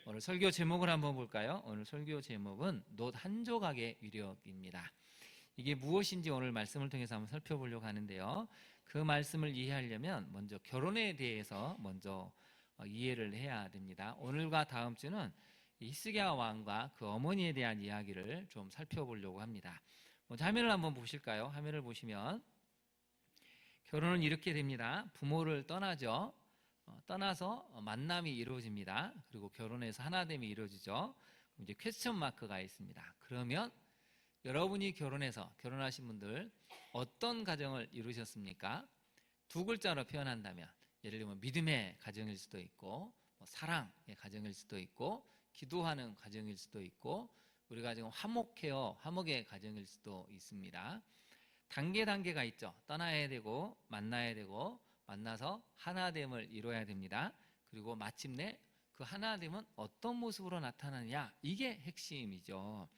오늘 설교 제목을 한번 볼까요? 오늘 설교 제목은 놋 한 조각의 위력입니다. 이게 무엇인지 오늘 말씀을 통해서 한번 살펴보려고 하는데요. 그 말씀을 이해하려면 먼저 결혼에 대해서 먼저 이해를 해야 됩니다. 오늘과 다음 주는 히스기야 왕과 그 어머니에 대한 이야기를 좀 살펴보려고 합니다. 먼저 화면을 한번 보실까요? 화면을 보시면 결혼은 이렇게 됩니다. 부모를 떠나죠. 떠나서 만남이 이루어집니다. 그리고 결혼해서 하나됨이 이루어지죠. 이제 퀘스천 마크가 있습니다. 그러면 여러분이 결혼하신 분들 어떤 가정을 이루셨습니까? 두 글자로 표현한다면 예를 들면 믿음의 가정일 수도 있고 사랑의 가정일 수도 있고 기도하는 가정일 수도 있고 우리 가정은 화목해요. 화목의 가정일 수도 있습니다. 단계가 있죠. 떠나야 되고 만나야 되고 만나서 하나됨을 이뤄야 됩니다. 그리고 마침내 그 하나됨은 어떤 모습으로 나타나느냐, 이게 핵심이죠.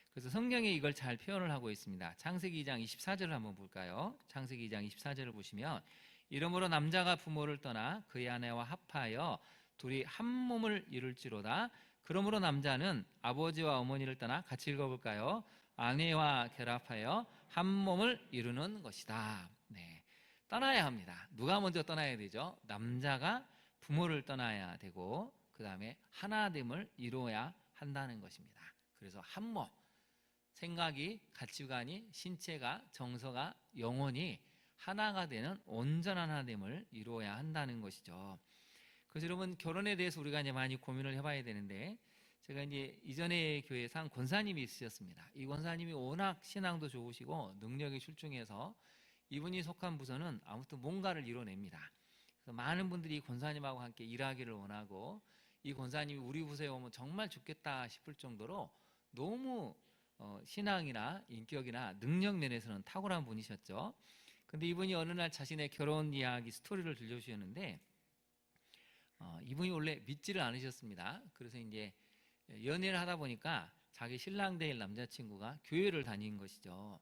그래서 성경에 이걸 잘 표현을 하고 있습니다. 창세기 2장 24절을 한번 볼까요? 창세기 2장 24절을 보시면 이러므로 남자가 부모를 떠나 그의 아내와 합하여 둘이 한 몸을 이룰지로다. 그러므로 남자는 아버지와 어머니를 떠나 같이 읽어볼까요? 아내와 결합하여 한 몸을 이루는 것이다. 네, 떠나야 합니다. 누가 먼저 떠나야 되죠? 남자가 부모를 떠나야 되고 그 다음에 하나됨을 이루어야 한다는 것입니다. 그래서 한 몸, 생각이, 가치관이, 신체가, 정서가, 영혼이 하나가 되는 온전한 하나됨을 이루어야 한다는 것이죠. 그래서 여러분, 결혼에 대해서 우리가 이제 많이 고민을 해봐야 되는데, 제가 이제 이전에 교회상 권사님이 있으셨습니다. 이 권사님이 워낙 신앙도 좋으시고 능력이 출중해서 이분이 속한 부서는 아무튼 뭔가를 이뤄냅니다. 그래서 많은 분들이 권사님하고 함께 일하기를 원하고 이 권사님이 우리 부서에 오면 정말 좋겠다 싶을 정도로 너무 신앙이나 인격이나 능력 면에서는 탁월한 분이셨죠. 근데 이분이 어느 날 자신의 결혼 이야기 스토리를 들려주셨는데 이분이 원래 믿지를 않으셨습니다. 그래서 이제 연애를 하다 보니까 자기 신랑 될 남자친구가 교회를 다닌 것이죠.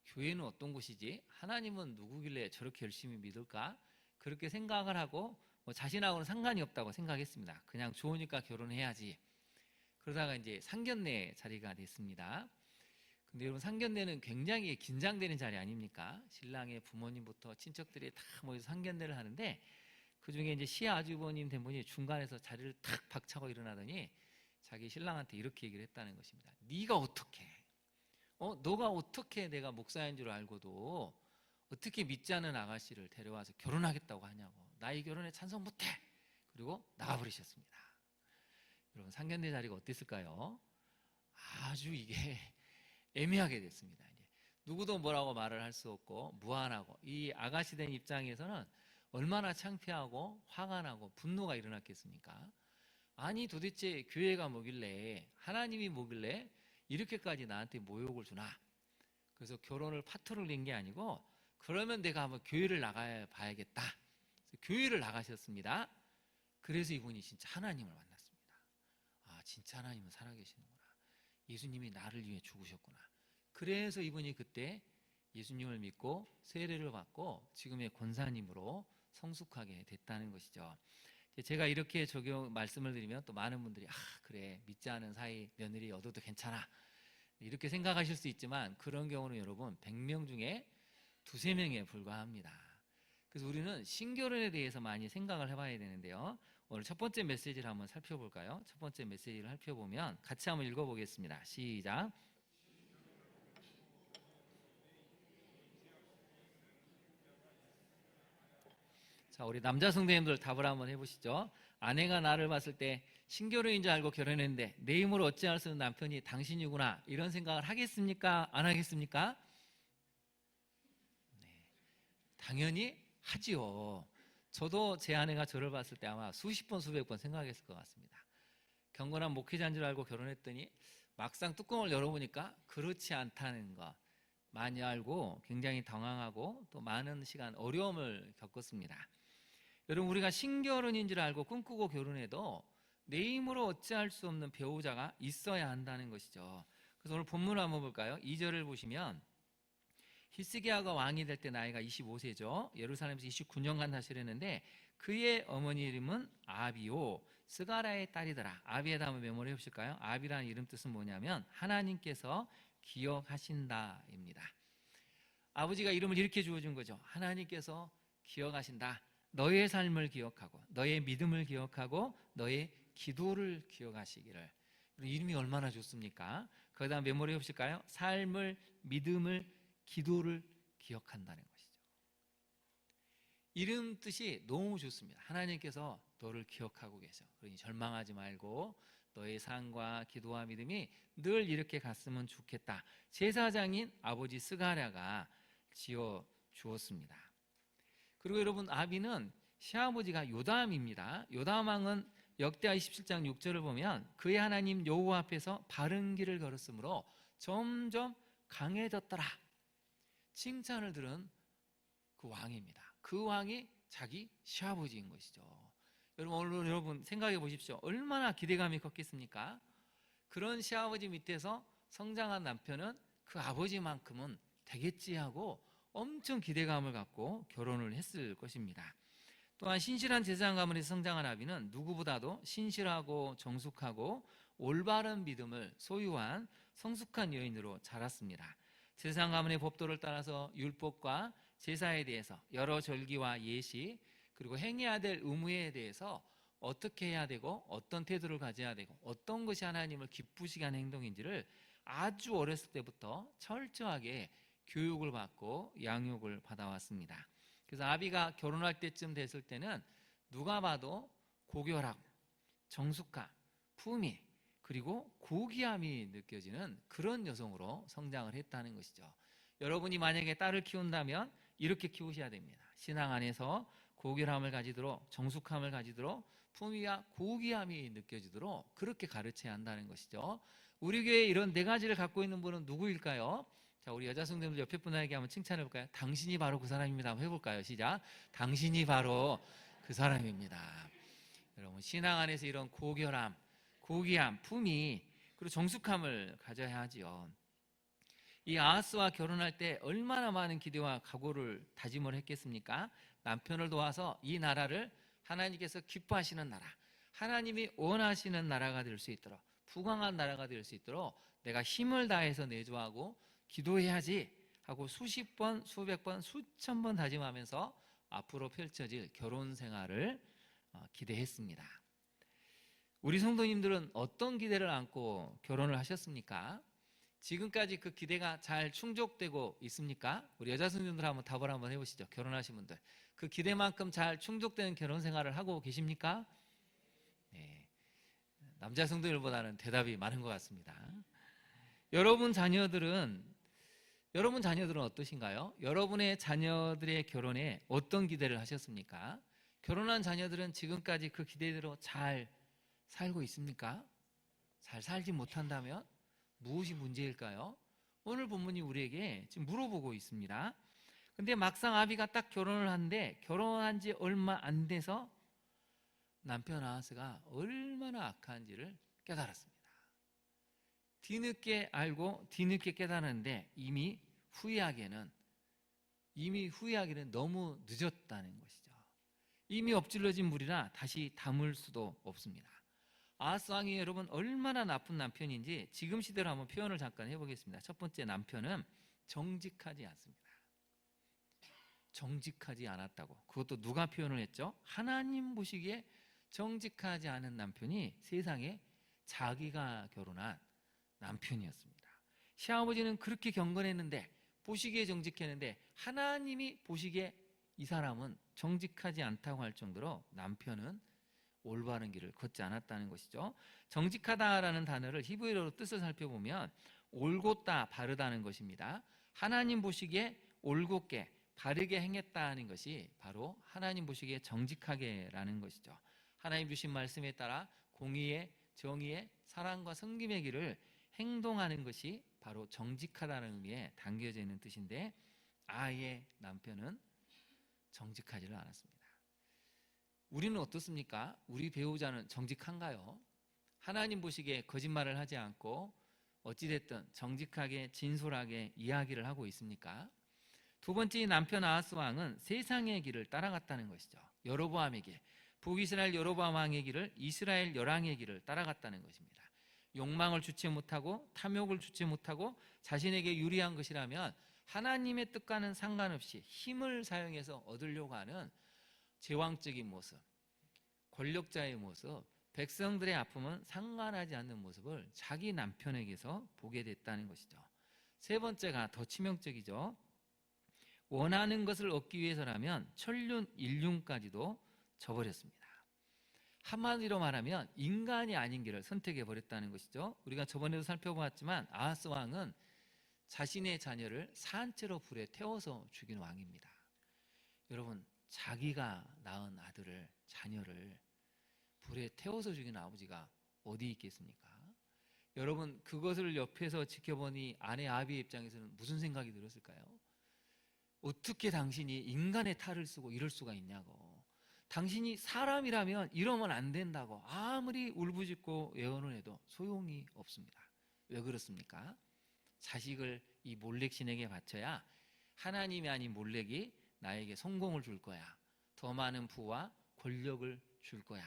교회는 어떤 곳이지? 하나님은 누구길래 저렇게 열심히 믿을까? 그렇게 생각을 하고 자신하고는 상관이 없다고 생각했습니다. 그냥 좋으니까 결혼해야지. 그러다가 이제 상견례 자리가 됐습니다. 근데 여러분, 상견례는 굉장히 긴장되는 자리 아닙니까? 신랑의 부모님부터 친척들이 다 모여서 상견례를 하는데 그 중에 이제 시아주버님 된 분이 중간에서 자리를 탁 박차고 일어나더니 자기 신랑한테 이렇게 얘기를 했다는 것입니다. 네가 어떻게? 너가 어떻게 내가 목사인 줄 알고도 어떻게 믿지 않는 아가씨를 데려와서 결혼하겠다고 하냐고. 나 이 결혼에 찬성 못해. 그리고 나가버리셨습니다. 여러분, 상견례 자리가 어땠을까요? 아주 이게 애매하게 됐습니다. 이제 누구도 뭐라고 말을 할 수 없고 무한하고, 이 아가씨 된 입장에서는 얼마나 창피하고 화가 나고 분노가 일어났겠습니까? 아니 도대체 교회가 뭐길래, 하나님이 뭐길래 이렇게까지 나한테 모욕을 주나? 그래서 결혼을 파토를 낸 게 아니고, 그러면 내가 한번 교회를 나가 봐야겠다. 그래서 교회를 나가셨습니다. 그래서 이분이 진짜 하나님을 만났습니다. 진짜 하나님은 살아계시는구나. 예수님이 나를 위해 죽으셨구나. 그래서 이분이 그때 예수님을 믿고 세례를 받고 지금의 권사님으로 성숙하게 됐다는 것이죠. 제가 이렇게 말씀을 드리면 또 많은 분들이 그래, 믿지 않은 사이 며느리 얻어도 괜찮아, 이렇게 생각하실 수 있지만 그런 경우는 여러분 100명 중에 2~3명에 불과합니다. 그래서 우리는 신결혼에 대해서 많이 생각을 해봐야 되는데요. 오늘 첫 번째 메시지를 한번 살펴볼까요? 첫 번째 메시지를 살펴보면 같이 한번 읽어보겠습니다. 시작. 자, 우리 남자 성도님들 답을 한번 해보시죠. 아내가 나를 봤을 때 신결혼인 줄 알고 결혼했는데 내 힘으로 어찌할 수 없는 남편이 당신이구나, 이런 생각을 하겠습니까? 안 하겠습니까? 네, 당연히 하지요. 저도 제 아내가 저를 봤을 때 아마 수십 번 수백 번 생각했을 것 같습니다. 경건한 목회자인 줄 알고 결혼했더니 막상 뚜껑을 열어보니까 그렇지 않다는 것 많이 알고 굉장히 당황하고 또 많은 시간 어려움을 겪었습니다. 여러분, 우리가 신결혼인 줄 알고 꿈꾸고 결혼해도 내 힘으로 어찌할 수 없는 배우자가 있어야 한다는 것이죠. 그래서 오늘 본문을 한번 볼까요? 2절을 보시면 히스기야가 왕이 될 때 나이가 25세죠. 예루살렘에서 29년간 다스렸는데 그의 어머니 이름은 아비요 스가랴의 딸이더라. 아비에다 한번 메모를 해보실까요? 아비라는 이름 뜻은 뭐냐면 하나님께서 기억하신다입니다. 아버지가 이름을 이렇게 지어준 거죠. 하나님께서 기억하신다. 너의 삶을 기억하고 너의 믿음을 기억하고 너의 기도를 기억하시기를. 이름이 얼마나 좋습니까? 거기다 메모를 해보실까요? 삶을, 믿음을, 기도를 기억한다는 것이죠. 이름 뜻이 너무 좋습니다. 하나님께서 너를 기억하고 계셔. 그러니 절망하지 말고 너의 삶과 기도와 믿음이 늘 이렇게 갔으면 좋겠다. 제사장인 아버지 스가랴가 지어 주었습니다. 그리고 여러분, 아비는 시아버지가 요담입니다. 요담 왕은 역대하 27장 6절을 보면 그의 하나님 여호와 앞에서 바른 길을 걸었으므로 점점 강해졌더라. 칭찬을 들은 그 왕입니다. 그 왕이 자기 시아버지인 것이죠. 오늘 여러분 생각해 보십시오. 얼마나 기대감이 컸겠습니까? 그런 시아버지 밑에서 성장한 남편은 그 아버지만큼은 되겠지 하고 엄청 기대감을 갖고 결혼을 했을 것입니다. 또한 신실한 제사장 가문에서 성장한 아비는 누구보다도 신실하고 정숙하고 올바른 믿음을 소유한 성숙한 여인으로 자랐습니다. 제사장 가문의 법도를 따라서 율법과 제사에 대해서 여러 절기와 예시 그리고 행해야 될 의무에 대해서 어떻게 해야 되고 어떤 태도를 가져야 되고 어떤 것이 하나님을 기쁘시게 하는 행동인지를 아주 어렸을 때부터 철저하게 교육을 받고 양육을 받아왔습니다. 그래서 아비가 결혼할 때쯤 됐을 때는 누가 봐도 고결하고 정숙함, 품위 그리고 고귀함이 느껴지는 그런 여성으로 성장을 했다는 것이죠. 여러분이 만약에 딸을 키운다면 이렇게 키우셔야 됩니다. 신앙 안에서 고결함을 가지도록 정숙함을 가지도록 품위와 고귀함이 느껴지도록 그렇게 가르쳐야 한다는 것이죠. 우리 교회에 이런 네 가지를 갖고 있는 분은 누구일까요? 자, 우리 여자 성도님들 옆에 분에게 한번 칭찬해 볼까요? 당신이 바로 그 사람입니다. 한번 해볼까요? 시작. 당신이 바로 그 사람입니다. 여러분, 신앙 안에서 이런 고결함, 고귀함, 품위 그리고 정숙함을 가져야 하지요. 이 아하스와 결혼할 때 얼마나 많은 기대와 각오를 다짐을 했겠습니까? 남편을 도와서 이 나라를 하나님께서 기뻐하시는 나라, 하나님이 원하시는 나라가 될 수 있도록, 부강한 나라가 될 수 있도록 내가 힘을 다해서 내조하고 기도해야지 하고 수십 번, 수백 번, 수천 번 다짐하면서 앞으로 펼쳐질 결혼 생활을 기대했습니다. 우리 성도님들은 어떤 기대를 안고 결혼을 하셨습니까? 지금까지 그 기대가 잘 충족되고 있습니까? 우리 여자 성도님들 한번 답을 한번 해보시죠. 결혼하신 분들, 그 기대만큼 잘 충족되는 결혼 생활을 하고 계십니까? 네, 남자 성도들보다는 대답이 많은 것 같습니다. 여러분 자녀들은 어떠신가요? 여러분의 자녀들의 결혼에 어떤 기대를 하셨습니까? 결혼한 자녀들은 지금까지 그 기대대로 잘 살고 있습니까? 잘 살지 못한다면 무엇이 문제일까요? 오늘 본문이 우리에게 지금 물어보고 있습니다. 근데 막상 아비가 딱 결혼을 하는데 결혼한 지 얼마 안 돼서 남편 아하스가 얼마나 악한지를 깨달았습니다. 뒤늦게 알고 뒤늦게 깨달았는데 이미 후회하기에는 너무 늦었다는 것이죠. 이미 엎질러진 물이라 다시 담을 수도 없습니다. 아하스 왕이 여러분 얼마나 나쁜 남편인지 지금 시대로 한번 표현을 잠깐 해보겠습니다. 첫 번째, 남편은 정직하지 않습니다. 정직하지 않았다고. 그것도 누가 표현을 했죠? 하나님 보시기에 정직하지 않은 남편이 세상에 자기가 결혼한 남편이었습니다. 시아버지는 그렇게 경건했는데 보시기에 정직했는데 하나님이 보시기에 이 사람은 정직하지 않다고 할 정도로 남편은 올바른 길을 걷지 않았다는 것이죠. 정직하다라는 단어를 히브리어로 뜻을 살펴보면 올곧다, 바르다는 것입니다. 하나님 보시기에 올곧게 바르게 행했다는 것이 바로 하나님 보시기에 정직하게라는 것이죠. 하나님 주신 말씀에 따라 공의의, 정의의, 사랑과 섬김의 길을 행동하는 것이 바로 정직하다는 의미에 담겨져 있는 뜻인데 아예 남편은 정직하지를 않았습니다. 우리는 어떻습니까? 우리 배우자는 정직한가요? 하나님 보시기에 거짓말을 하지 않고 어찌됐든 정직하게 진솔하게 이야기를 하고 있습니까? 두 번째 남편 아하스 왕은 세상의 길을 따라갔다는 것이죠. 여로보암의 길, 북이스라엘 여로보암 왕의 길을 이스라엘 열왕의 길을 따라갔다는 것입니다. 욕망을 주체 못하고 탐욕을 주체 못하고 자신에게 유리한 것이라면 하나님의 뜻과는 상관없이 힘을 사용해서 얻으려고 하는 제왕적인 모습, 권력자의 모습, 백성들의 아픔은 상관하지 않는 모습을 자기 남편에게서 보게 됐다는 것이죠. 세 번째가 더 치명적이죠. 원하는 것을 얻기 위해서라면 천륜 일륜까지도 저버렸습니다. 한마디로 말하면 인간이 아닌 길을 선택해 버렸다는 것이죠. 우리가 저번에도 살펴보았지만 아하스 왕은 자신의 자녀를 산채로 불에 태워서 죽인 왕입니다. 여러분, 자기가 낳은 아들을, 자녀를 불에 태워서 죽인 아버지가 어디 있겠습니까? 여러분, 그것을 옆에서 지켜보니 아내 아비의 입장에서는 무슨 생각이 들었을까요? 어떻게 당신이 인간의 탈을 쓰고 이럴 수가 있냐고. 당신이 사람이라면 이러면 안 된다고 아무리 울부짖고 예언을 해도 소용이 없습니다. 왜 그렇습니까? 자식을 이 몰렉 신에게 바쳐야 하나님이 아닌 몰렉이 나에게 성공을 줄 거야. 더 많은 부와 권력을 줄 거야.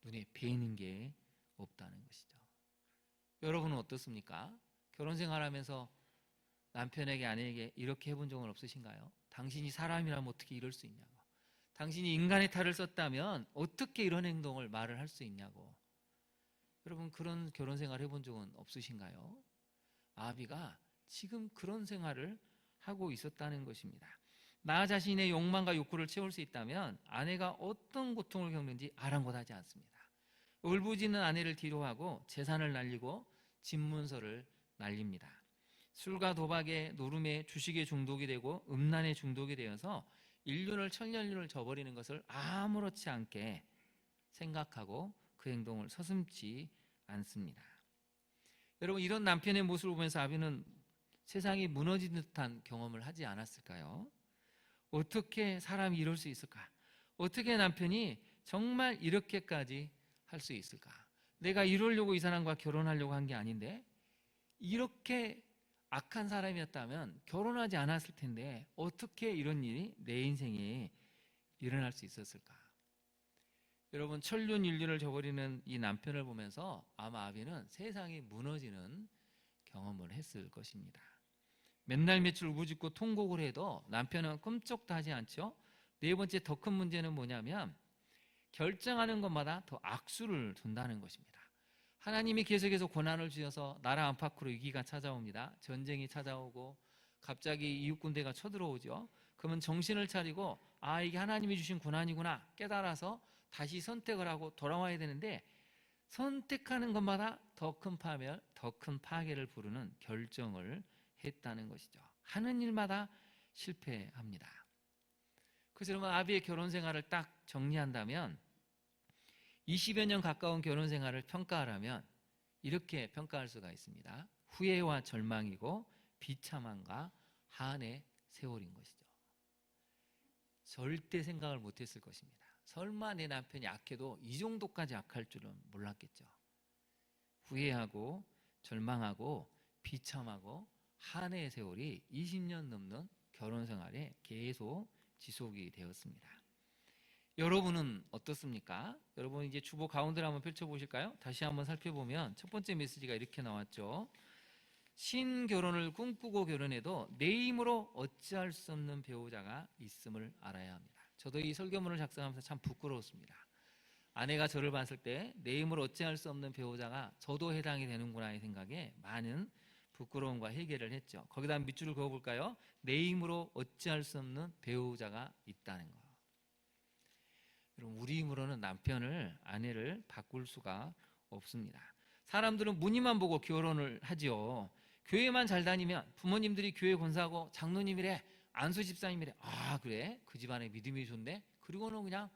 눈에 뵈는 게 없다는 것이죠. 여러분은 어떻습니까? 결혼 생활하면서 남편에게 아내에게 이렇게 해본 적은 없으신가요? 당신이 사람이라면 어떻게 이럴 수 있냐고. 당신이 인간의 탈을 썼다면 어떻게 이런 행동을 말을 할 수 있냐고. 여러분, 그런 결혼 생활 해본 적은 없으신가요? 아비가 지금 그런 생활을 하고 있었다는 것입니다. 나 자신의 욕망과 욕구를 채울 수 있다면 아내가 어떤 고통을 겪는지 아랑곳하지 않습니다. 울부짖는 아내를 뒤로하고 재산을 날리고 집문서를 날립니다. 술과 도박에 노름에 주식에 중독이 되고 음란에 중독이 되어서 인륜을 천년륜을 저버리는 것을 아무렇지 않게 생각하고 그 행동을 서슴지 않습니다. 여러분, 이런 남편의 모습을 보면서 아비는 세상이 무너진 듯한 경험을 하지 않았을까요? 어떻게 사람이 이럴 수 있을까? 어떻게 남편이 정말 이렇게까지 할 수 있을까? 내가 이러려고 이 사람과 결혼하려고 한 게 아닌데 이렇게 악한 사람이었다면 결혼하지 않았을 텐데 어떻게 이런 일이 내 인생에 일어날 수 있었을까? 여러분, 천륜일륜을 저버리는 이 남편을 보면서 아마 아비는 세상이 무너지는 경험을 했을 것입니다. 맨날 며칠 울부짖고 통곡을 해도 남편은 끔찍도 하지 않죠. 네 번째 더 큰 문제는 뭐냐면 결정하는 것마다 더 악수를 둔다는 것입니다. 하나님이 계속해서 고난을 주셔서 나라 안팎으로 위기가 찾아옵니다. 전쟁이 찾아오고 갑자기 이웃 군대가 쳐들어오죠. 그러면 정신을 차리고 이게 하나님이 주신 고난이구나 깨달아서 다시 선택을 하고 돌아와야 되는데 선택하는 것마다 더 큰 파멸, 더 큰 파괴를 부르는 결정을 했다는 것이죠. 하는 일마다 실패합니다. 그래서 여러분, 아비의 결혼 생활을 딱 정리한다면 20여 년 가까운 결혼 생활을 평가하라면 이렇게 평가할 수가 있습니다. 후회와 절망이고 비참함과 한의 세월인 것이죠. 절대 생각을 못했을 것입니다. 설마 내 남편이 악해도 이 정도까지 악할 줄은 몰랐겠죠. 후회하고 절망하고 비참하고 한의 세월이 20년 넘는 결혼 생활에 계속 지속이 되었습니다. 여러분은 어떻습니까? 여러분, 이제 주보 가운데를 한번 펼쳐보실까요? 다시 한번 살펴보면 첫 번째 메시지가 이렇게 나왔죠. 신결혼을 꿈꾸고 결혼해도 내 힘으로 어찌할 수 없는 배우자가 있음을 알아야 합니다. 저도 이 설교문을 작성하면서 참 부끄러웠습니다. 아내가 저를 봤을 때 내 힘으로 어찌할 수 없는 배우자가 저도 해당이 되는구나의 생각에 많은 부끄러움과 회개를 했죠. 거기다 밑줄을 그어볼까요? 내 힘으로 어찌할 수 없는 배우자가 있다는 거. 여러분, 우리 힘으로는 남편을, 아내를 바꿀 수가 없습니다. 사람들은 무늬만 보고 결혼을 하지요. 교회만 잘 다니면 부모님들이 교회 권사고 장로님이래, 안수 집사님이래. 그래? 그 집안에 믿음이 좋네? 그리고는 그냥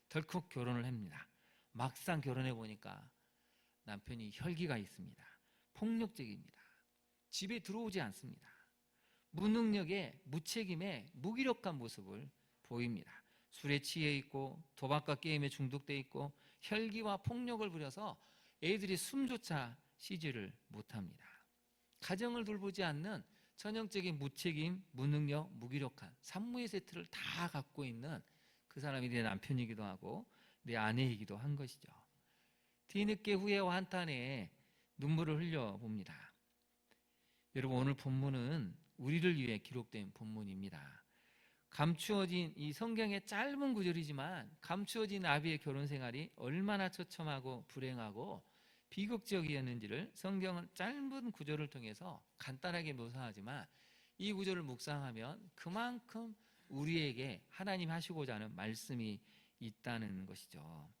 덜컥 결혼을 합니다. 막상 결혼해 보니까 남편이 혈기가 있습니다. 폭력적입니다. 집에 들어오지 않습니다. 무능력에 무책임에 무기력한 모습을 보입니다. 술에 취해 있고 도박과 게임에 중독돼 있고 혈기와 폭력을 부려서 애들이 숨조차 쉬지를 못합니다. 가정을 돌보지 않는 전형적인 무책임, 무능력, 무기력한 산무의 세트를 다 갖고 있는 그 사람이 내 남편이기도 하고 내 아내이기도 한 것이죠. 뒤늦게 후회와 한탄에 눈물을 흘려봅니다. 여러분, 오늘 본문은 우리를 위해 기록된 본문입니다. 감추어진 이 성경의 짧은 구절이지만 감추어진 아비의 결혼 생활이 얼마나 처참하고 불행하고 비극적이었는지를 성경은 짧은 구절을 통해서 간단하게 묘사하지만 이 구절을 묵상하면 그만큼 우리에게 하나님 하시고자 하는 말씀이 있다는 것이죠.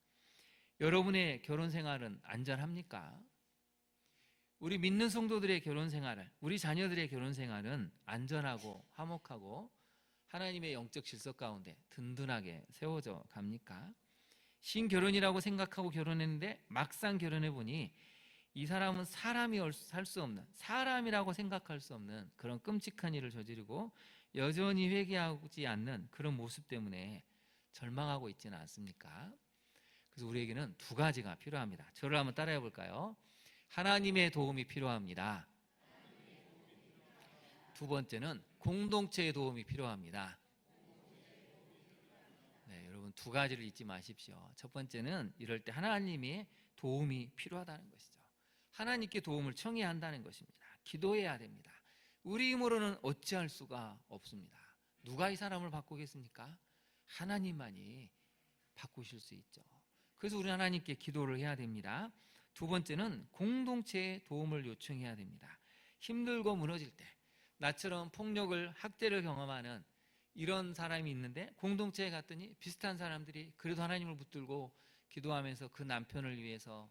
여러분의 결혼 생활은 안전합니까? 우리 믿는 성도들의 결혼 생활을, 우리 자녀들의 결혼 생활은 안전하고 화목하고 하나님의 영적 질서 가운데 든든하게 세워져 갑니까? 신결혼이라고 생각하고 결혼했는데 막상 결혼해 보니 이 사람은 사람이 살 수 없는, 사람이라고 생각할 수 없는 그런 끔찍한 일을 저지르고 여전히 회개하지 않는 그런 모습 때문에 절망하고 있지는 않습니까? 그래서 우리에게는 두 가지가 필요합니다. 저를 한번 따라해 볼까요? 하나님의 도움이 필요합니다. 두 번째는 공동체의 도움이 필요합니다. 네, 여러분 두 가지를 잊지 마십시오. 첫 번째는 이럴 때 하나님의 도움이 필요하다는 것이죠. 하나님께 도움을 청해야 한다는 것입니다. 기도해야 됩니다. 우리 힘으로는 어찌할 수가 없습니다. 누가 이 사람을 바꾸겠습니까? 하나님만이 바꾸실 수 있죠. 그래서 우리 하나님께 기도를 해야 됩니다. 두 번째는 공동체의 도움을 요청해야 됩니다. 힘들고 무너질 때 나처럼 폭력을, 학대를 경험하는 이런 사람이 있는데 공동체에 갔더니 비슷한 사람들이 그래도 하나님을 붙들고 기도하면서 그 남편을 위해서,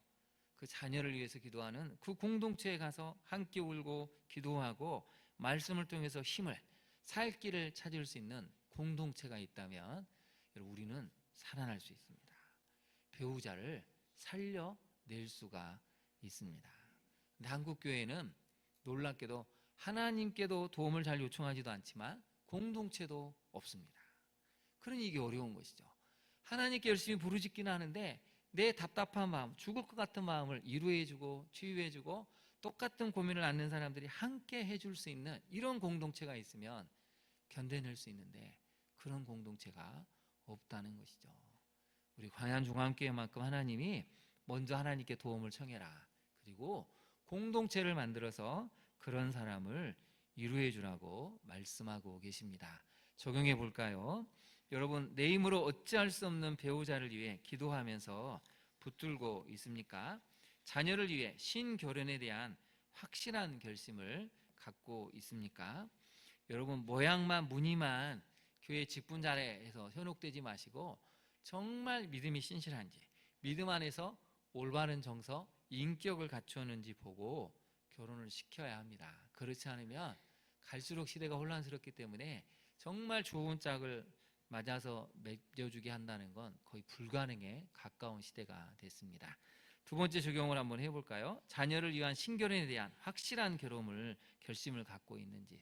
그 자녀를 위해서 기도하는 그 공동체에 가서 함께 울고 기도하고 말씀을 통해서 힘을, 살 길을 찾을 수 있는 공동체가 있다면 우리는 살아날 수 있습니다. 배우자를 살려낼 수가 있습니다. 근데 한국 교회는 놀랍게도 하나님께도 도움을 잘 요청하지도 않지만 공동체도 없습니다. 그러니 이게 어려운 것이죠. 하나님께 열심히 부르짖기는 하는데 내 답답한 마음, 죽을 것 같은 마음을 위로해주고 치유해주고 똑같은 고민을 안는 사람들이 함께 해줄 수 있는 이런 공동체가 있으면 견뎌낼 수 있는데 그런 공동체가 없다는 것이죠. 우리 광양중앙교회만큼 하나님이 먼저 하나님께 도움을 청해라. 그리고 공동체를 만들어서 그런 사람을 위로해 주라고 말씀하고 계십니다. 적용해 볼까요? 여러분, 내 힘으로 어찌할 수 없는 배우자를 위해 기도하면서 붙들고 있습니까? 자녀를 위해 신결혼에 대한 확실한 결심을 갖고 있습니까? 여러분, 모양만 무늬만 교회 직분 자리에서 현혹되지 마시고 정말 믿음이 신실한지, 믿음 안에서 올바른 정서, 인격을 갖추었는지 보고 결혼을 시켜야 합니다. 그렇지 않으면 갈수록 시대가 혼란스럽기 때문에 정말 좋은 짝을 맞아서 맺어주게 한다는 건 거의 불가능에 가까운 시대가 됐습니다. 두 번째 적용을 한번 해볼까요? 자녀를 위한 신결혼에 대한 확실한 결심을 갖고 있는지,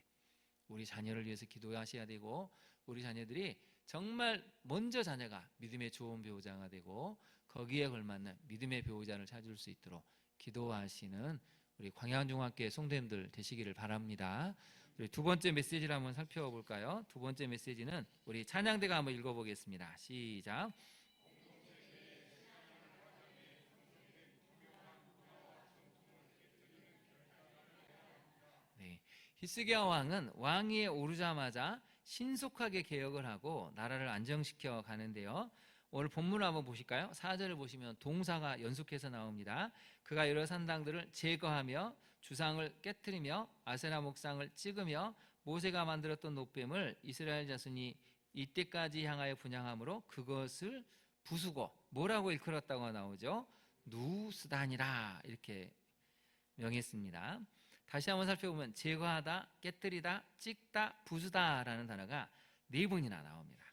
우리 자녀를 위해서 기도하셔야 되고 우리 자녀들이 정말 먼저 자녀가 믿음의 좋은 배우자가 되고 거기에 걸맞는 믿음의 배우자를 찾을 수 있도록 기도하시는 우리 광양중학교의 성도님들 되시기를 바랍니다. 우리 두 번째 메시지를 한번 살펴볼까요? 두 번째 메시지는 우리 찬양대가 한번 읽어보겠습니다. 시작. 네, 히스기야 왕은 왕위에 오르자마자 신속하게 개혁을 하고 나라를 안정시켜 가는데요. 오늘 본문을 한번 보실까요? 4절을 보시면 동사가 연속해서 나옵니다. 그가 여러 산당들을 제거하며 주상을 깨뜨리며 아세라 목상을 찍으며 모세가 만들었던 노뱀을 이스라엘 자손이 이때까지 향하여 분향함으로 그것을 부수고 뭐라고 일컬었다고 나오죠? 누스단이라 이렇게 명했습니다. 다시 한번 살펴보면 제거하다, 깨뜨리다, 찍다, 부수다라는 단어가 4번이나 나옵니다.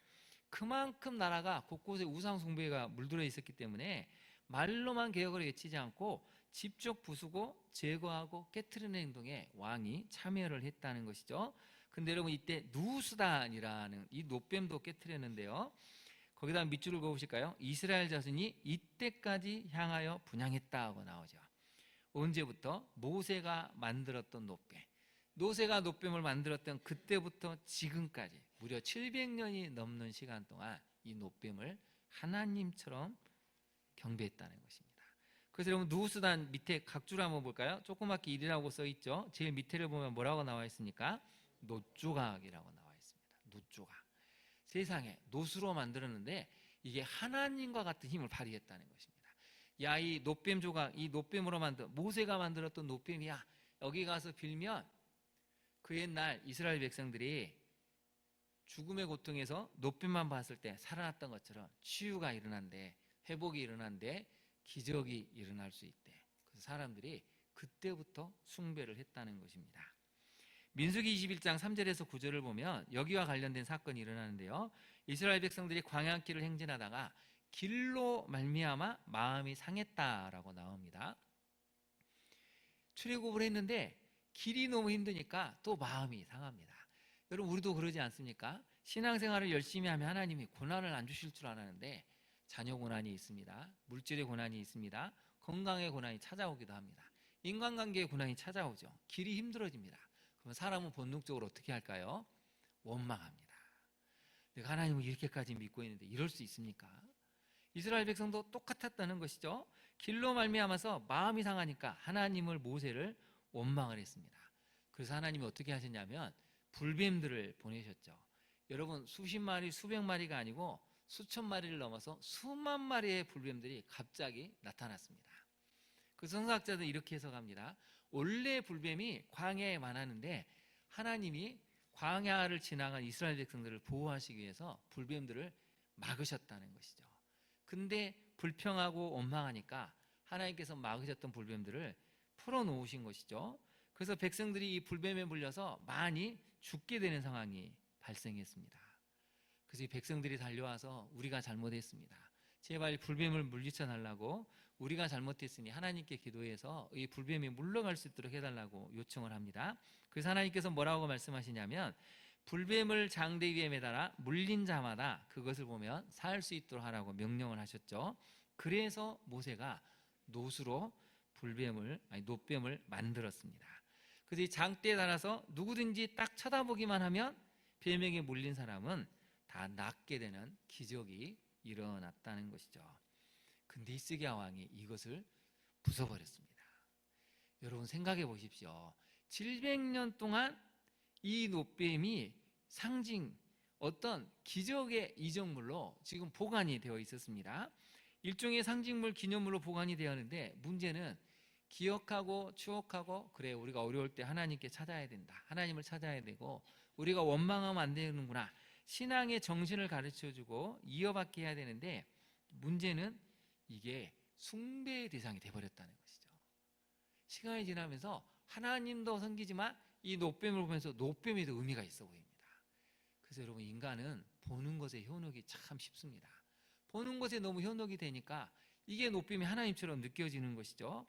그만큼 나라가 곳곳에 우상 숭배가 물들어 있었기 때문에 말로만 개혁을 외치지 않고 직접 부수고 제거하고 깨트리는 행동에 왕이 참여를 했다는 것이죠. 근데 여러분 이때 누수단이라는 이 노뱀도 깨트렸는데요. 거기다 밑줄을 그어보실까요? 이스라엘 자손이 이때까지 향하여 분향했다고 나오죠. 언제부터? 모세가 만들었던 노뱀, 노새가 노뱀을 만들었던 그때부터 지금까지 무려 700년이 넘는 시간 동안 이 노뱀을 하나님처럼 경배했다는 것입니다. 그래서 여러분 누후수단 밑에 각주를 한번 볼까요? 조그맣게 일이라고 써 있죠. 제일 밑에를 보면 뭐라고 나와 있습니까? 놋조각이라고 나와 있습니다. 놋조각. 세상에 놋으로 만들었는데 이게 하나님과 같은 힘을 발휘했다는 것입니다. 야, 이 놋뱀 조각, 이 놋뱀으로 만든 모세가 만들었던 놋뱀이야. 여기 가서 빌면 그 옛날 이스라엘 백성들이 죽음의 고통에서 놋뱀만 봤을 때 살아났던 것처럼 치유가 일어난대, 회복이 일어난대, 기적이 일어날 수 있대. 그래서 사람들이 그때부터 숭배를 했다는 것입니다. 민수기 21장 3절에서 9절을 보면 여기와 관련된 사건이 일어나는데요. 이스라엘 백성들이 광야길을 행진하다가 길로 말미암아 마음이 상했다라고 나옵니다. 출애굽을 했는데 길이 너무 힘드니까 또 마음이 상합니다. 여러분 우리도 그러지 않습니까? 신앙생활을 열심히 하면 하나님이 고난을 안 주실 줄 알았는데 자녀 고난이 있습니다. 물질의 고난이 있습니다. 건강의 고난이 찾아오기도 합니다. 인간관계의 고난이 찾아오죠. 길이 힘들어집니다. 그럼 사람은 본능적으로 어떻게 할까요? 원망합니다. 내가 하나님을 이렇게까지 믿고 있는데 이럴 수 있습니까? 이스라엘 백성도 똑같았다는 것이죠. 길로 말미암아서 마음이 상하니까 하나님을 모세를 원망을 했습니다. 그래서 하나님이 어떻게 하셨냐면 불뱀들을 보내셨죠. 여러분 수십 마리 수백 마리가 아니고 수천 마리를 넘어서 수만 마리의 불뱀들이 갑자기 나타났습니다. 그 성서학자들은 이렇게 해석합니다. 원래 불뱀이 광야에 많았는데 하나님이 광야를 지나간 이스라엘 백성들을 보호하시기 위해서 불뱀들을 막으셨다는 것이죠. 근데 불평하고 원망하니까 하나님께서 막으셨던 불뱀들을 풀어놓으신 것이죠. 그래서 백성들이 이 불뱀에 물려서 많이 죽게 되는 상황이 발생했습니다. 그래서 이 백성들이 달려와서 우리가 잘못했습니다. 제발 불뱀을 물리쳐 달라고, 우리가 잘못했으니 하나님께 기도해서 이 불뱀이 물러갈 수 있도록 해달라고 요청을 합니다. 그래서 하나님께서 뭐라고 말씀하시냐면 불뱀을 장대 위에 매달아 물린 자마다 그것을 보면 살 수 있도록 하라고 명령을 하셨죠. 그래서 모세가 놋으로 놋뱀을 만들었습니다. 그래서 이 장대에 달아서 누구든지 딱 쳐다보기만 하면 뱀에게 물린 사람은 다 낫게 되는 기적이 일어났다는 것이죠. 근데 히스기야 왕이 이것을 부숴버렸습니다. 여러분 생각해 보십시오. 700년 동안 이 놋뱀이 상징 어떤 기적의 이정물로 지금 보관이 되어 있었습니다. 일종의 상징물 기념물로 보관이 되었는데 문제는 기억하고 추억하고 그래 우리가 어려울 때 하나님께 찾아야 된다. 하나님을 찾아야 되고 우리가 원망하면 안 되는구나. 신앙의 정신을 가르쳐주고 이어받게 해야 되는데 문제는 이게 숭배의 대상이 돼버렸다는 것이죠. 시간이 지나면서 하나님도 섬기지만 이 놋뱀을 보면서 놋뱀에도 의미가 있어 보입니다. 그래서 여러분 인간은 보는 것에 현혹이 참 쉽습니다. 보는 것에 너무 현혹이 되니까 이게 놋뱀이 하나님처럼 느껴지는 것이죠.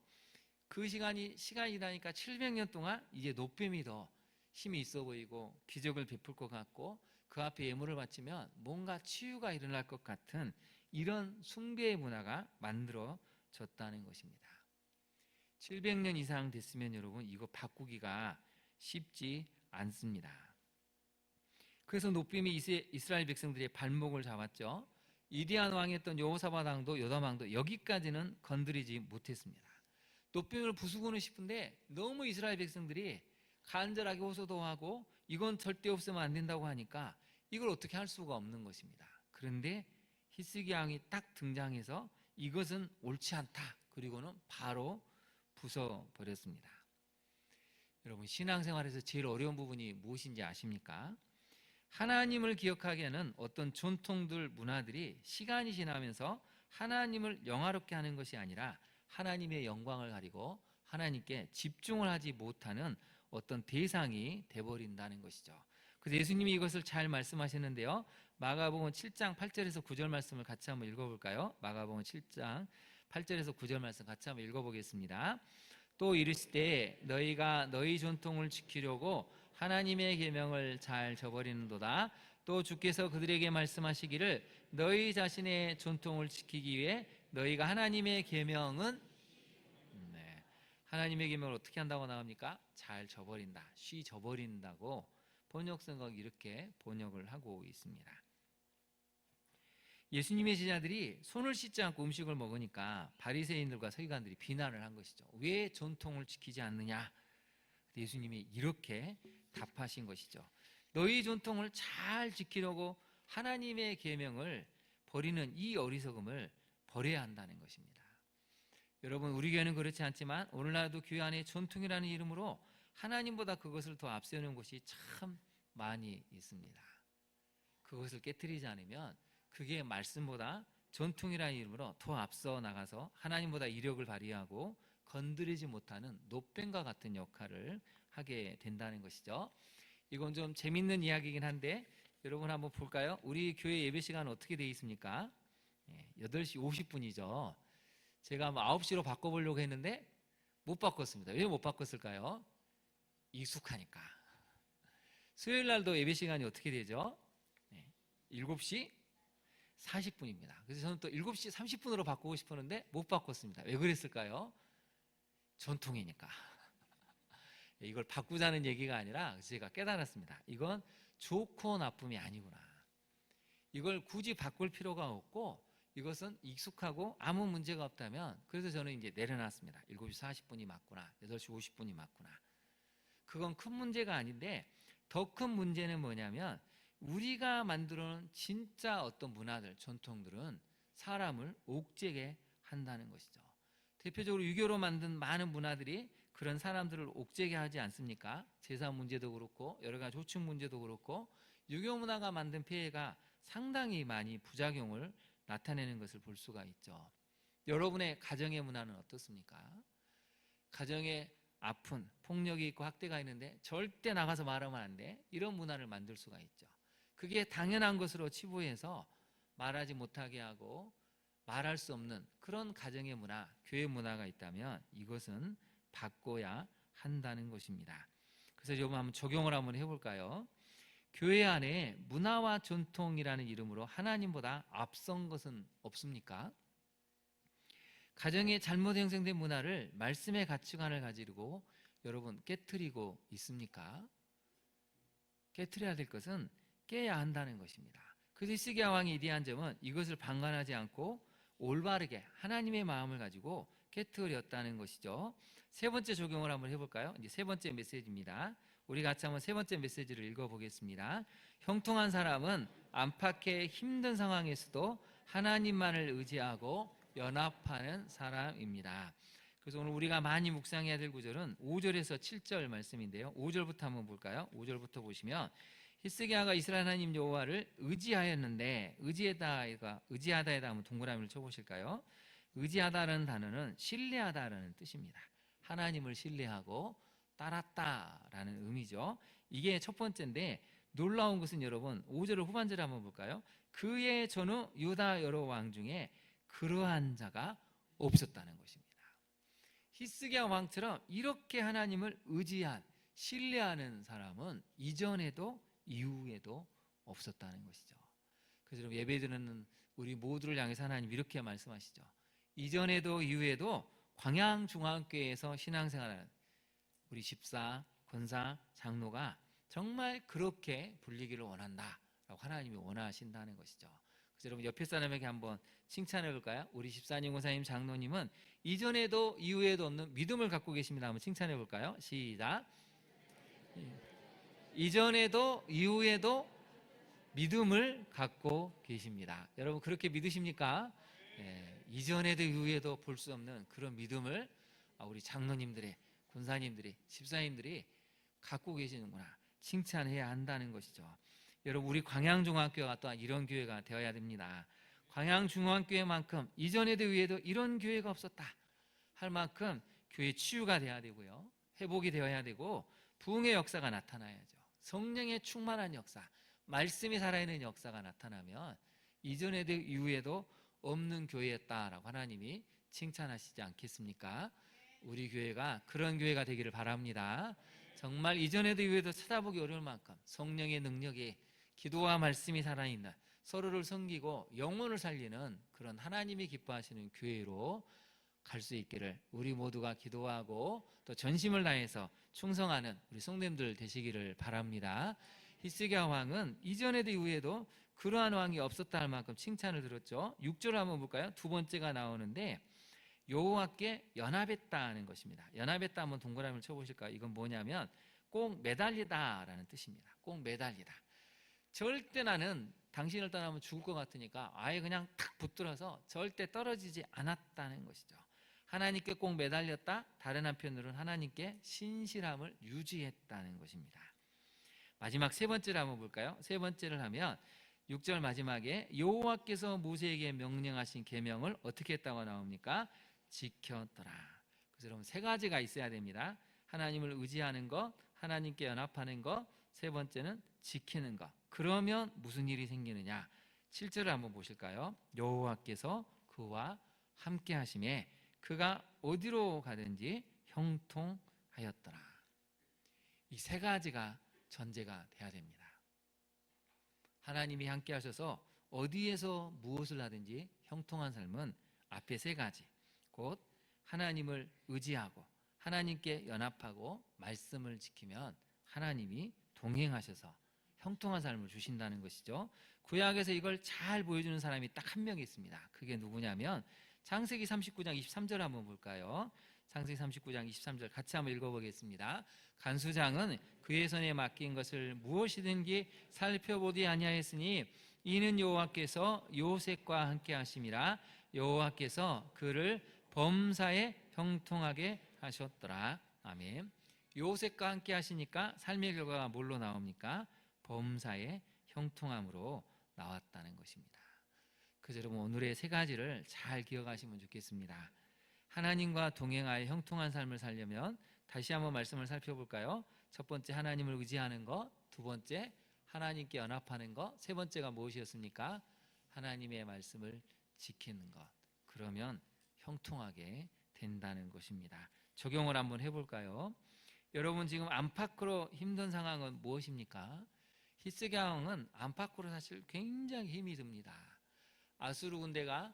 그 시간이 지나니까 700년 동안 이제 놋뱀이 더 힘이 있어 보이고 기적을 베풀 것 같고 그 앞에 예물을 바치면 뭔가 치유가 일어날 것 같은 이런 숭배의 문화가 만들어졌다는 것입니다. 700년 이상 됐으면 여러분 이거 바꾸기가 쉽지 않습니다. 그래서 놋뱀이 이스라엘 백성들의 발목을 잡았죠. 이디안 왕이었던 여호사밧 왕도 요담 왕도 여기까지는 건드리지 못했습니다. 놋뱀을 부수고는 싶은데 너무 이스라엘 백성들이 간절하게 호소도 하고 이건 절대 없으면 안 된다고 하니까 이걸 어떻게 할 수가 없는 것입니다. 그런데 히스기야 왕이 딱 등장해서 이것은 옳지 않다. 그리고는 바로 부숴버렸습니다. 여러분 신앙생활에서 제일 어려운 부분이 무엇인지 아십니까? 하나님을 기억하기에는 어떤 전통들, 문화들이 시간이 지나면서 하나님을 영화롭게 하는 것이 아니라 하나님의 영광을 가리고 하나님께 집중을 하지 못하는 어떤 대상이 돼버린다는 것이죠. 그래서 예수님이 이것을 잘 말씀하셨는데요. 마가복음 7장 8절에서 9절 말씀을 같이 한번 읽어볼까요? 마가복음 7장 8절에서 9절 말씀 같이 한번 읽어보겠습니다. 또 이르시되 너희가 너희 전통을 지키려고 하나님의 계명을 잘 저버리는도다. 또 주께서 그들에게 말씀하시기를 너희 자신의 전통을 지키기 위해 너희가 하나님의 계명은 하나님의 계명을 어떻게 한다고 나옵니까? 잘 저버린다, 쉬 저버린다고 번역성가 이렇게 번역을 하고 있습니다. 예수님의 제자들이 손을 씻지 않고 음식을 먹으니까 바리새인들과 서기관들이 비난을 한 것이죠. 왜 전통을 지키지 않느냐? 예수님이 이렇게 답하신 것이죠. 너희 전통을 잘 지키려고 하나님의 계명을 버리는 이 어리석음을 버려야 한다는 것입니다. 여러분, 우리 교회는 그렇지 않지만 오늘날도 교회 안에 전통이라는 이름으로 하나님보다 그것을 더 앞세우는 것이 참 많이 있습니다. 그것을 깨트리지 않으면 그게 말씀보다 전통이라는 이름으로 더 앞서 나가서 하나님보다 이력을 발휘하고 건드리지 못하는 노뱀과 같은 역할을 하게 된다는 것이죠. 이건 좀 재밌는 이야기이긴 한데 여러분 한번 볼까요? 우리 교회 예배 시간은 어떻게 되어 있습니까? 8시 50분이죠. 제가 9시로 바꿔보려고 했는데 못 바꿨습니다. 왜 못 바꿨을까요? 익숙하니까. 수요일 날도 예배 시간이 어떻게 되죠? 7시 40분입니다. 그래서 저는 또 7시 30분으로 바꾸고 싶었는데 못 바꿨습니다. 왜 그랬을까요? 전통이니까. 이걸 바꾸자는 얘기가 아니라 제가 깨달았습니다. 이건 좋고 나쁨이 아니구나. 이걸 굳이 바꿀 필요가 없고 이것은 익숙하고 아무 문제가 없다면, 그래서 저는 이제 내려놨습니다. 7시 40분이 맞구나, 8시 50분이 맞구나. 그건 큰 문제가 아닌데 더 큰 문제는 뭐냐면 우리가 만들어놓은 진짜 어떤 문화들, 전통들은 사람을 옥죄게 한다는 것이죠. 대표적으로 유교로 만든 많은 문화들이 그런 사람들을 옥죄게 하지 않습니까? 제사 문제도 그렇고 여러 가지 조축 문제도 그렇고 유교 문화가 만든 폐해가 상당히 많이 부작용을 나타내는 것을 볼 수가 있죠. 여러분의 가정의 문화는 어떻습니까? 가정에 아픈 폭력이 있고 학대가 있는데 절대 나가서 말하면 안 돼, 이런 문화를 만들 수가 있죠. 그게 당연한 것으로 치부해서 말하지 못하게 하고 말할 수 없는 그런 가정의 문화, 교회 문화가 있다면 이것은 바꿔야 한다는 것입니다. 그래서 여러분 한번 적용을 한번 해볼까요? 교회 안에 문화와 전통이라는 이름으로 하나님보다 앞선 것은 없습니까? 가정에 잘못 형성된 문화를 말씀의 가치관을 가지고 여러분 깨트리고 있습니까? 깨트려야 될 것은 깨야 한다는 것입니다. 그래서 히스기야 왕이 위대한 점은 이것을 방관하지 않고 올바르게 하나님의 마음을 가지고 깨트렸다는 것이죠. 세 번째 적용을 한번 해볼까요? 이제 세 번째 메시지입니다. 우리 같이 한번 세 번째 메시지를 읽어보겠습니다. 형통한 사람은 안팎의 힘든 상황에서도 하나님만을 의지하고 연합하는 사람입니다. 그래서 오늘 우리가 많이 묵상해야 될 구절은 5절에서 7절 말씀인데요. 5절부터 한번 볼까요? 5절부터 보시면 히스기야가 이스라엘 하나님 여호와를 의지하였는데, 의지하다에다 한번 동그라미를 쳐보실까요? 의지하다라는 단어는 신뢰하다라는 뜻입니다. 하나님을 신뢰하고 따랐다라는 의미죠. 이게 첫 번째인데 놀라운 것은 여러분 5절 후반절을 한번 볼까요? 그의 전후 유다 여러 왕 중에 그러한 자가 없었다는 것입니다. 히스기야 왕처럼 이렇게 하나님을 의지한, 신뢰하는 사람은 이전에도 이후에도 없었다는 것이죠. 그래서 여러분 예배 드리는 우리 모두를 향해서 하나님 이렇게 말씀하시죠. 이전에도 이후에도 광양중앙교회에서 신앙생활하는 우리 집사, 권사, 장로가 정말 그렇게 불리기를 원한다라고 하나님이 원하신다는 것이죠. 그래서 여러분 옆에 사람에게 한번 칭찬해 볼까요? 우리 집사님, 권사님, 장로님은 이전에도 이후에도 없는 믿음을 갖고 계십니다. 한번 칭찬해 볼까요? 시작. 이전에도 이후에도 믿음을 갖고 계십니다. 여러분 그렇게 믿으십니까? 이전에도 이후에도 볼 수 없는 그런 믿음을 우리 장로님들의, 권사님들이, 집사님들이 갖고 계시는구나, 칭찬해야 한다는 것이죠. 여러분 우리 광양중앙교회가 또한 이런 교회가 되어야 됩니다. 광양중앙교회만큼 이전에도 이후에도 이런 교회가 없었다 할 만큼 교회 치유가 돼야 되고요, 회복이 되어야 되고 부흥의 역사가 나타나야죠. 성령의 충만한 역사, 말씀이 살아있는 역사가 나타나면 이전에도 이후에도 없는 교회였다라고 하나님이 칭찬하시지 않겠습니까? 우리 교회가 그런 교회가 되기를 바랍니다. 정말 이전에도 이후에도 찾아보기 어려울 만큼 성령의 능력이, 기도와 말씀이 살아있는, 서로를 섬기고 영혼을 살리는 그런 하나님이 기뻐하시는 교회로 갈 수 있기를 우리 모두가 기도하고 또 전심을 다해서 충성하는 우리 성도님들 되시기를 바랍니다. 히스기야 왕은 이전에도 이후에도 그러한 왕이 없었다 할 만큼 칭찬을 들었죠. 6절 한번 볼까요? 두 번째가 나오는데 여호와께 연합했다는 것입니다. 연합했다 한번 동그라미를 쳐보실까요? 이건 뭐냐면 꼭 매달리다 라는 뜻입니다. 꼭 매달리다. 절대 나는 당신을 떠나면 죽을 것 같으니까 아예 그냥 탁 붙들어서 절대 떨어지지 않았다는 것이죠. 하나님께 꼭 매달렸다. 다른 한편으로는 하나님께 신실함을 유지했다는 것입니다. 마지막 세 번째를 한번 볼까요? 세 번째를 하면 6절 마지막에 여호와께서 모세에게 명령하신 계명을 어떻게 했다고 나옵니까? 지켰더라. 그래서 여러분 세 가지가 있어야 됩니다. 하나님을 의지하는 것, 하나님께 연합하는 것, 세 번째는 지키는 것. 그러면 무슨 일이 생기느냐? 7절을 한번 보실까요? 여호와께서 그와 함께 하심에 그가 어디로 가든지 형통하였더라. 이 세 가지가 전제가 돼야 됩니다. 하나님이 함께 하셔서 어디에서 무엇을 하든지 형통한 삶은 앞에 세 가지, 곧 하나님을 의지하고 하나님께 연합하고 말씀을 지키면 하나님이 동행하셔서 형통한 삶을 주신다는 것이죠. 구약에서 이걸 잘 보여주는 사람이 딱 한 명 있습니다. 그게 누구냐면 창세기 39장 23절 한번 볼까요? 창세기 39장 23절 같이 한번 읽어보겠습니다. 간수장은 그의 손에 맡긴 것을 무엇이든지 살펴보지 아니하였으니 이는 여호와께서 요셉과 함께 하심이라. 여호와께서 그를 범사에 형통하게 하셨더라. 아멘. 요셉과 함께 하시니까 삶의 결과가 뭘로 나옵니까? 범사에 형통함으로 나왔다는 것입니다. 그래서 여러분 오늘의 세 가지를 잘 기억하시면 좋겠습니다. 하나님과 동행하여 형통한 삶을 살려면 다시 한번 말씀을 살펴볼까요? 첫 번째 하나님을 의지하는 것, 두 번째 하나님께 연합하는 것, 세 번째가 무엇이었습니까? 하나님의 말씀을 지키는 것. 그러면 형통하게 된다는 것입니다. 적용을 한번 해볼까요? 여러분 지금 안팎으로 힘든 상황은 무엇입니까? 히스기야 왕은 안팎으로 사실 굉장히 힘이 듭니다. 아수르 군대가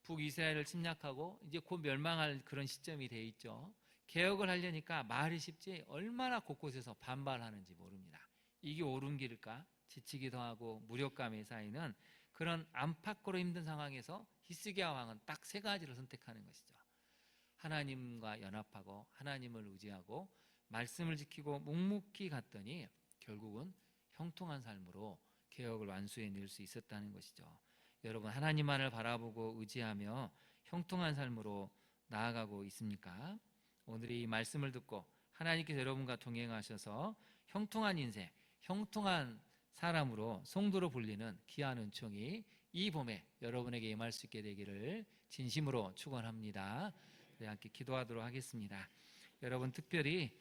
북이스라엘을 침략하고 이제 곧 멸망할 그런 시점이 돼 있죠. 개혁을 하려니까 말이 쉽지 얼마나 곳곳에서 반발하는지 모릅니다. 이게 옳은 길일까? 지치기도 하고 무력감에 쌓이는 그런 안팎으로 힘든 상황에서 히스기야 왕은 딱 세 가지를 선택하는 것이죠. 하나님과 연합하고 하나님을 의지하고 말씀을 지키고 묵묵히 갔더니 결국은 형통한 삶으로 개혁을 완수해낼 수 있었다는 것이죠. 여러분 하나님만을 바라보고 의지하며 형통한 삶으로 나아가고 있습니까? 오늘 이 말씀을 듣고 하나님께서 여러분과 동행하셔서 형통한 인생, 형통한 사람으로 성도로 불리는 귀한 은총이 이 봄에 여러분에게 임할 수 있게 되기를 진심으로 축원합니다. 우리 함께 기도하도록 하겠습니다. 여러분 특별히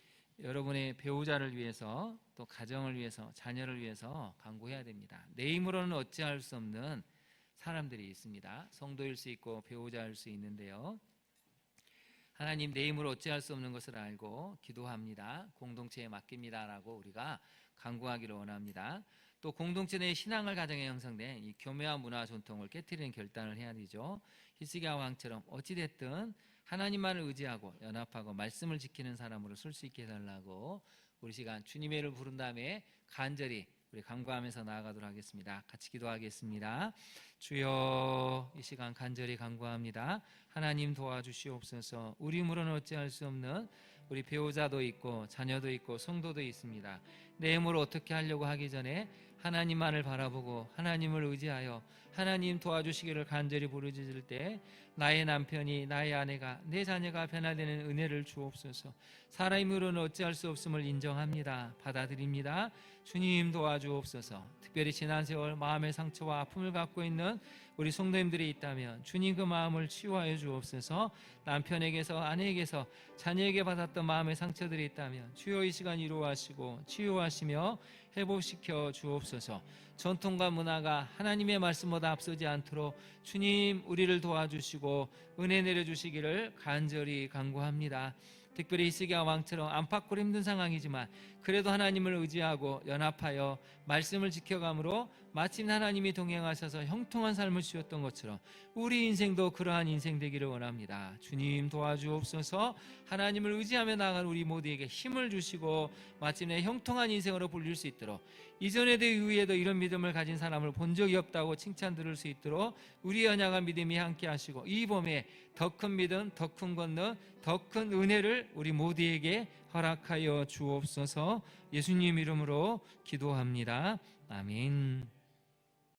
여러분의 배우자를 위해서 또 가정을 위해서 자녀를 위해서 간구해야 됩니다. 내 힘으로는 어찌할 수 없는 사람들이 있습니다. 성도일 수 있고 배우자일 수 있는데요. 하나님 내 힘으로 어찌할 수 없는 것을 알고 기도합니다. 공동체에 맡깁니다라고 우리가 간구하기를 원합니다. 또 공동체 내 신앙을 가정에 형성된 이 교묘한 문화 전통을 깨트리는 결단을 해야 되죠. 히스기야 왕처럼 어찌됐든 하나님만을 의지하고 연합하고 말씀을 지키는 사람으로 설 수 있게 해달라고 우리 시간 주님의 이름을 부른 다음에 간절히 우리 간구하면서 나아가도록 하겠습니다. 같이 기도하겠습니다. 주여 이 시간 간절히 간구합니다. 하나님 도와주시옵소서. 우리 힘으로는 어찌할 수 없는 우리 배우자도 있고 자녀도 있고 성도도 있습니다. 내 힘으로 어떻게 하려고 하기 전에 하나님만을 바라보고 하나님을 의지하여 하나님 도와주시기를 간절히 부르짖을 때 나의 남편이 나의 아내가 내 자녀가 변화되는 은혜를 주옵소서. 사람의 힘으로는 어찌할 수 없음을 인정합니다. 받아들입니다. 주님 도와주옵소서. 특별히 지난 세월 마음의 상처와 아픔을 갖고 있는 우리 성도님들이 있다면 주님 그 마음을 치유하여 주옵소서. 남편에게서 아내에게서 자녀에게 받았던 마음의 상처들이 있다면 주여 이 시간 위로하시고 치유하시며 회복시켜 주옵소서. 전통과 문화가 하나님의 말씀보다 앞서지 않도록 주님 우리를 도와주시고 은혜 내려주시기를 간절히 간구합니다. 특별히 히스기야 왕처럼 안팎으로 힘든 상황이지만 그래도 하나님을 의지하고 연합하여 말씀을 지켜감으로 마침 하나님이 동행하셔서 형통한 삶을 주셨던 것처럼 우리 인생도 그러한 인생 되기를 원합니다. 주님 도와주옵소서. 하나님을 의지하며 나아간 우리 모두에게 힘을 주시고 마침내 형통한 인생으로 불릴 수 있도록, 이전에도 이후에도 이런 믿음을 가진 사람을 본 적이 없다고 칭찬 들을 수 있도록 우리 연약한 믿음이 함께 하시고, 이 봄에 더 큰 믿음, 더 큰 권능, 더 큰 은혜를 우리 모두에게 허락하여 주옵소서. 예수님 이름으로 기도합니다. 아멘.